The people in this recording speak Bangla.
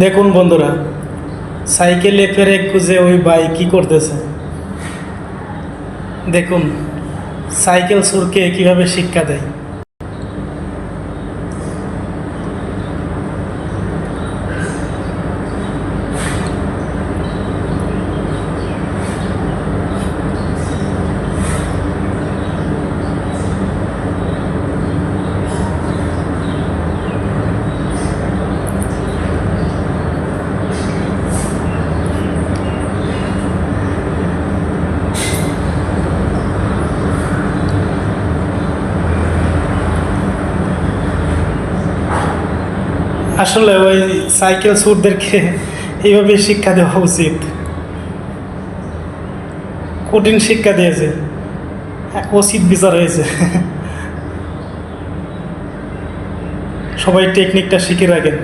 দেখুন বন্ধুরা, সাইকেলে ফেরে খুঁজে ওই ভাই কি করতেছে। দেখুন সাইকেল সুরকে কিভাবে শিক্ষা দেয়। আসলে ওই সাইকেল সুরদেরকে এইভাবে শিক্ষা দেওয়া উচিত। কঠিন শিক্ষা দিয়েছে, উচিত বিচার হয়েছে। সবাই টেকনিকটা শিখে রাখেন।